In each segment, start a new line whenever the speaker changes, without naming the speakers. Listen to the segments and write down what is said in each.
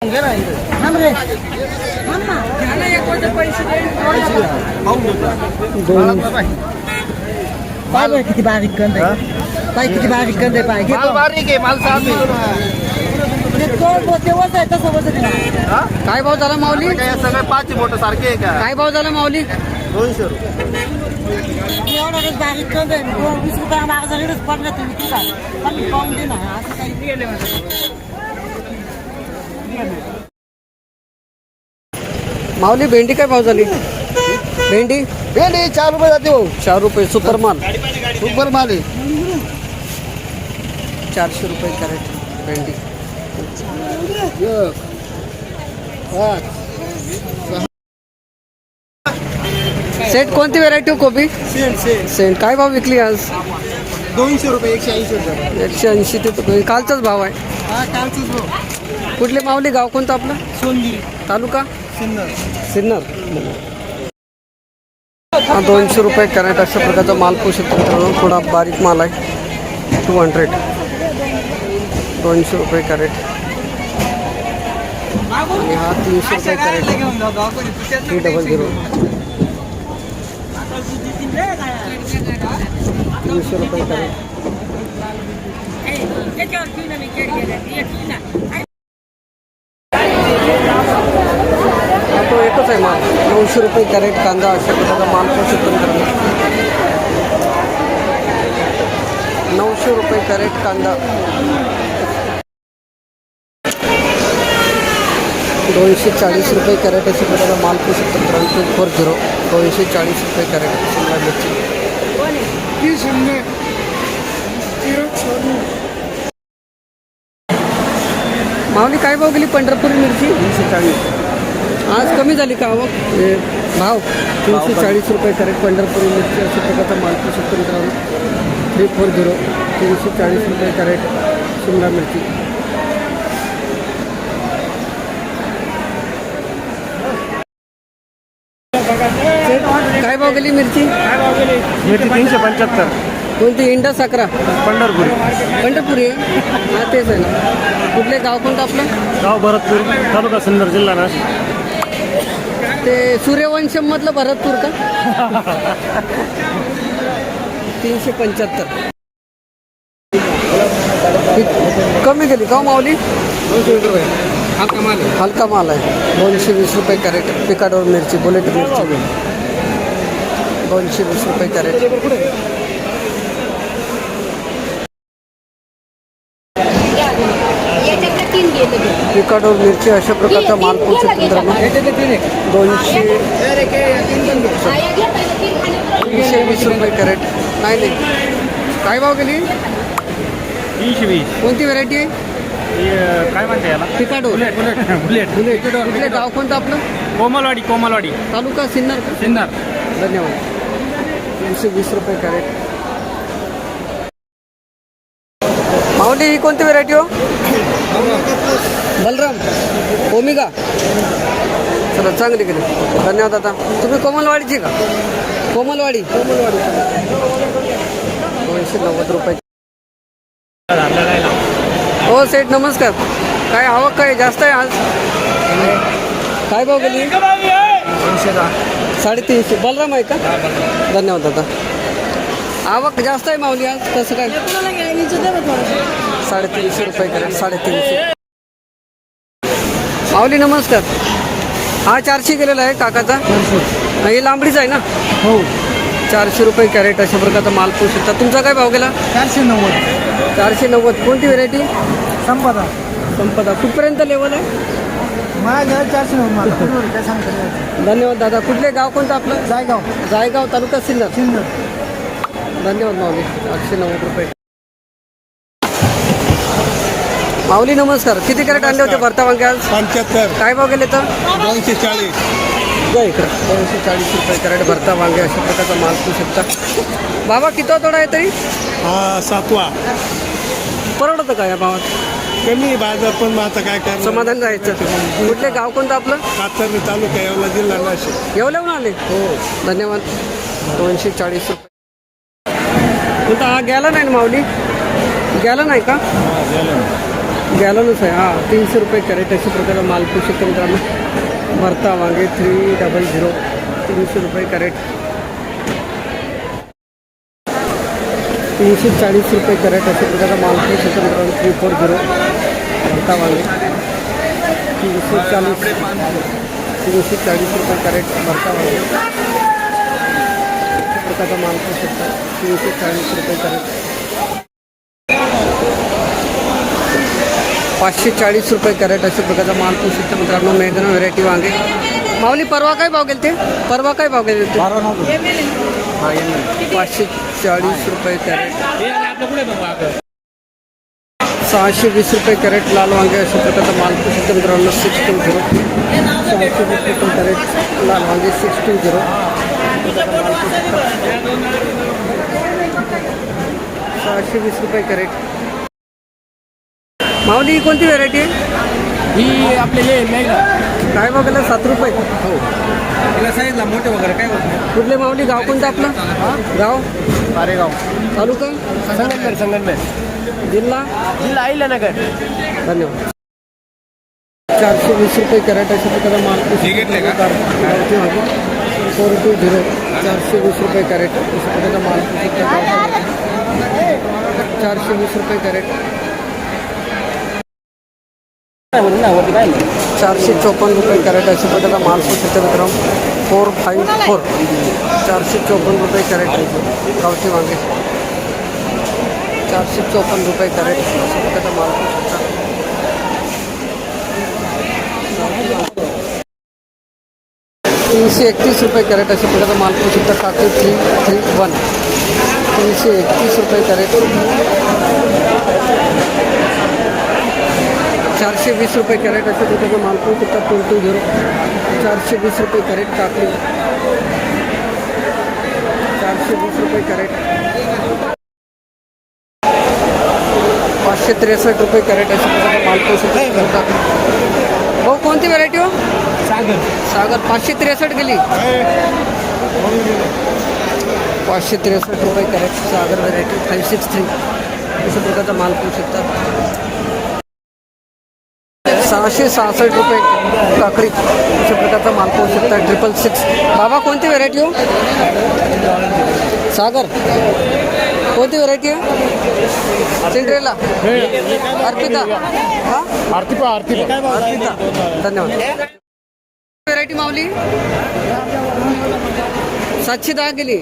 पाय किती बारीक कंद आहे, पाय किती बारीक कंद आहे, पाय
माल बारीक आहे, माल साफ आहे.
तसं वजन आहे.
काय भाव झाला माऊली?
काय सगळे 5 बोट सारखे आहे का?
काय भाव झाला माऊली?
200 रुपये.
एवढा बारीक कंद आहे, 20 रुपये माझा रेटच पडला तुम्ही किती पण पाहून दे ना असं काही
माऊली भेंडी काय भाव झाली? भेंडी
भेंडी 4 रुपये जाते हो.
4 रुपये सुपर माल.
सुपर माल आहे.
400 रुपये कॅरेट भेंडी. सेट कोणती व्हेरायटी कोबी? सेंट काय भाव विकली आज?
200 रुपये, 180 रुपये.
180 ते कालचाच भाव आहे.
हा, कालचंच भाव.
कुठले माऊली गाव कोणतं आपलं?
सोनगिरी
तालुका
सिन्नर.
सिन्नर. हा 200 रुपये कॅरेट अशा प्रकारचा माल पोहू शकतो मित्रांनो. थोडा बारीक माल आहे. 200 200 रुपये कॅरेट. आणि हा 300 रुपये कॅरेट. 300 300 रुपये कॅरेट. हा तो एकच आहे माल. 900 रुपये कॅरेट कांदा अशा प्रकारचा माल पोहू शकतो मित्रांनो. 900 रुपये कॅरेट कांदा. 240 रुपये कॅरेट अशा प्रकारचा माल पोहू शकतो मित्रांनो. 240 240 रुपये कॅरेट शिमला मिरची. माऊली काय भाव गेली पंढरपुरी मिरची?
340.
आज कमी झाली का आवक? भाव 340 रुपये कॅरेट पंढरपुरी मिरची अशा प्रकारचा माल पोहू शकतो मित्रांनो. 340 340 रुपये कॅरेट शिमला मिरची. काय भाव गेली मिरची?
मिरची 375.
कोणती? इंडा साखरा
पंढरपुरी.
पंढरपुरी आहे. हा तेच आहे ना. कुठले गाव कोणतं आपलं?
गाव भरतपूर, तालुका सिन्नर, जिल्हा नाशिक.
ते सूर्यवंशम मधलं भरतपूर का? 375. कमी गेली का माऊली?
200 रुपये.
हलका माल आहे. 220 रुपये कॅरेट. पिकाडोर मिरची, बुलेट मिरची 220 रुपये कॅरेट. पिकाडोर मिरची अशा प्रकारचा माल पोहू शकतो मित्रांनो. 220 रुपये कॅरेट. नाही काय भाव गेली?
320.
कोणती व्हरायटी आहे?
काय म्हणते याला?
पिकाडोर.
बुलेट.
कुठले गाव कोणतं आपलं?
कोमलवाडी.
तालुका सिन्नर का?
सिन्नर.
धन्यवाद. 320 रुपये कॅरेट. माऊली ही कोणती व्हेरायटी हो? बलराम. ओमिगा. चला चांगली गेली. धन्यवाद. आता तुम्ही कोमलवाडीची का? कोमलवाडी. 290 रुपये. हो सेठ नमस्कार. काय आवक काय जास्त आहे आज? काय भाव गेली? 350. बलराम आहे का? धन्यवाद दादा. आवक जास्त आहे माऊली आज. कसं काय? 350 रुपये कॅरेट. 350. माऊली नमस्कार. हा 400 गेलेला आहे काकाचा. ही लांबडीच आहे ना?
हो.
400 रुपये कॅरेट अशा प्रकारचा माल पोहू शकता. तुमचा काय भाव गेला?
490.
490. कोणती व्हेरायटी?
संपदा.
कुठपर्यंत लेवल आहे?
माझ्या 490. काय सांगतो?
धन्यवाद दादा. कुठले गाव कोणतं आपलं? जायगाव तालुका सिन्नर. धन्यवाद माऊली. 890 रुपये. माऊली नमस्कार. किती कॅरेट आणले होते भरता वांगे आज?
75.
काय भाव गेले तर?
240.
इकडं 240 रुपये कॅरेट भरता वांगे अशा प्रकारचा माल पोहू शकता. बाबा किती तोडा आहे तरी?
हा 7वा.
परवडतं का या भावात?
कमी बाजार पण आता काय करणार?
समाधान जायचं. कुठले गाव कोणतं आपलं?
कातरणी तालुका, येवला जिल्हा नाशिक.
येवल्याहून आले? हो. धन्यवाद. 240 रुपये. कोणता हा गेला नाही ना माऊली? गेला नाही का? गॅलनच आहे हां 300 रुपये कॅरेट अशा प्रकारे माल पाहू शकता मित्रांनो. भरता वांगे 300 300 रुपये कॅरेट. 340 रुपये कॅरेट अशा प्रकारचा माल पाहू शकता मित्रांनो. 340 भरता वांगे 340 रुपये कॅरेट भरता वांगे अशा प्रकारचा माल पाहू शकता. 340 रुपये कॅरेट. 540 रुपये कॅरेट अशा प्रकारचा माल पाहू शकता मित्रांनो. मेघना व्हेरायटी वांगे. माऊली परवा काय भाव गेले ते? परवा काय भाव गेले ते? 540 रुपये कॅरेट. 620 रुपये कॅरेट लाल वांगे अशा प्रकारचा माल पाहू शकता मित्रांनो. 620 620 रुपये कॅरेट लाल वांगे 620 620 रुपये कॅरेट. माऊली ही कोणती व्हेरायटी आहे?
ही आपले मेघना
काय भाव गेला? 7 रुपये.
हो तिला सांगितलं मोठे वगैरे काय होत नाही.
कुठले माऊली? गाव कोणतं आपलं? गाव
मारेगाव
तालुका
संगमनेर
जिल्हा
अहिल्यानगर.
धन्यवाद. 420 रुपये कॅरेट अशा प्रकारचा माल 420 420 रुपये कॅरेट अशा प्रकारचा माल 420 रुपये कॅरेट. 454 रुपये कॅरेट अशा प्रकारचा माल मित्रांनो. 454 454 रुपये कॅरेट गावठी वांगे 454 रुपये कॅरेट अशा प्रकारचा माल 331 रुपये कॅरेट अशा प्रकारचा माल पाहू शकता. काकडी 331 331 रुपये कॅरेट. 420 रुपये कॅरेट अशा प्रकारचा माल पाहू शकता. 220 420 रुपये कॅरेट काकडी 420 रुपये कॅरेट. 563 रुपये कॅरेट अशा प्रकारचा माल पाहू शकता. हो कोणती व्हरायटी हो? सागर 563 गेली. 563 रुपये कॅरेट सागर व्हरायटी 563 अशा प्रकारचा माल पाहू शकता. 666 रुपये काकडी अशा प्रकारचा माल पाहू शकता. 666. बाबा कोणती व्हरायटी हो? सागर कोणती व्हरायटी आहे? सिंड्रेला अर्पिता हां अर्पिता धन्यवाद. व्हरायटी माऊली 710 गेली.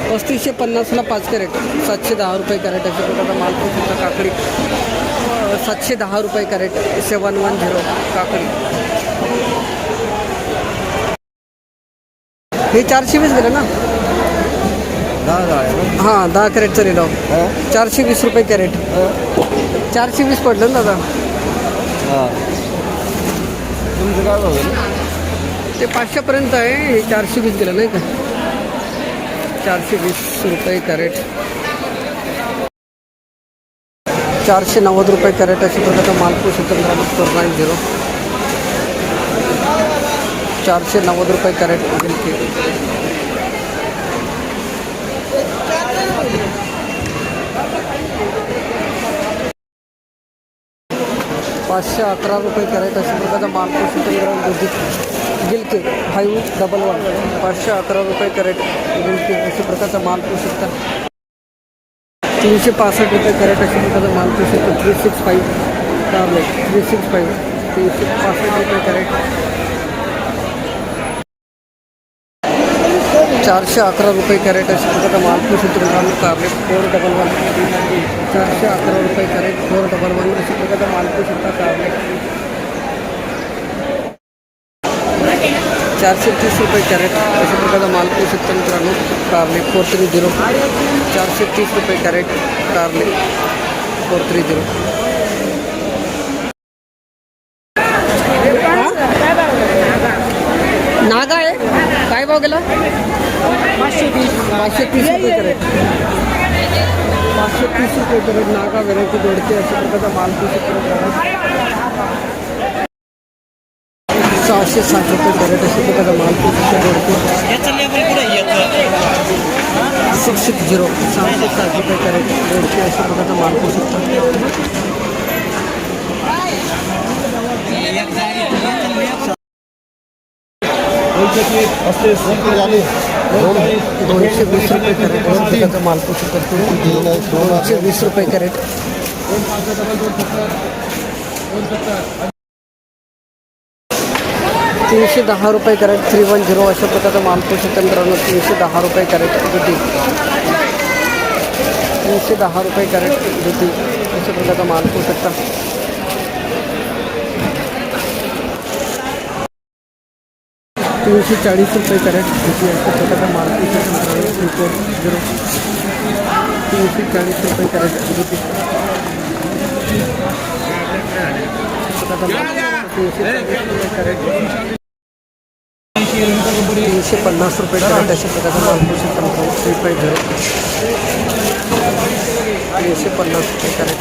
3550ला 5 कॅरेट 710 रुपये कॅरेट अशा प्रकारचा माल पाहू शकता. काकडी 710 रुपये कॅरेट 710 काकडी. हे 420 गेलं ना? हां 10 कॅरेटचं लिहिलं. 420 रुपये कॅरेट 420 पडलं ना दादा.
तुमचं काय भाव?
ते 500पर्यंत आहे. हे 420 गेलं नाही का? 420 रुपये कॅरेट. 490 रुपये कॅरेट अशा प्रकारचा माल पाहू शकता मित्रांनो. 490 490 रुपये कॅरेट. 511 रुपये कॅरेट अशा प्रकारचा माल पाहू शकता मित्रांनो. गिलके 511 511 रुपये कॅरेट गिलके अशा प्रकारचा माल पाहू शकता. 365 रुपये कॅरेट अशा प्रकारचा माल पाहू शकता. 365 कारले 365 365 रुपये कॅरेट. 411 रुपये कॅरेट अशा प्रकारचा माल पाहू शकतो मित्रांनो. कारले 411 411 रुपये कॅरेट 411 अशा प्रकारचा माल पाहू शकता. कारले 430 रुपये कॅरेट अशा प्रकारचा माल पाहू शकता मित्रांनो. कारले 430 430 रुपये कॅरेट कारले 430. नागा आहे काय भाव गेला? 530 रुपये कॅरेट 530 रुपये कॅरेट नागा व्हेरायटी जोडते अशा प्रकारचा माल पाहू शकतो. 660 रुपये कॅरेट अशा प्रकारचा माल पाहू शकतो जोडते. 660 660 रुपये कॅरेट जोडते अशा प्रकारचा माल पाहू शकतो. दोनशे वीस रुपये कॅरेट अशा प्रकारचा माल पाहू शकता तुम्ही. 220 रुपये कॅरेट. 310 रुपये कॅरेट 310 अशा प्रकारचा माल पाहू शकता मित्रांनो. 310 रुपये कॅरेट दुधी. 310 रुपये कॅरेट दुधी अशा प्रकारचा माल पाहू शकता. 340 रुपये कॅरेट दुधी अशा प्रकारचा माल पाहू शकता मित्रांनो. 340 रुपये कॅरेट दुधी. 350 रुपये कॅरेट अशा प्रकारचा माल पाहू शकता मित्रांनो. 350 350 रुपये कॅरेट.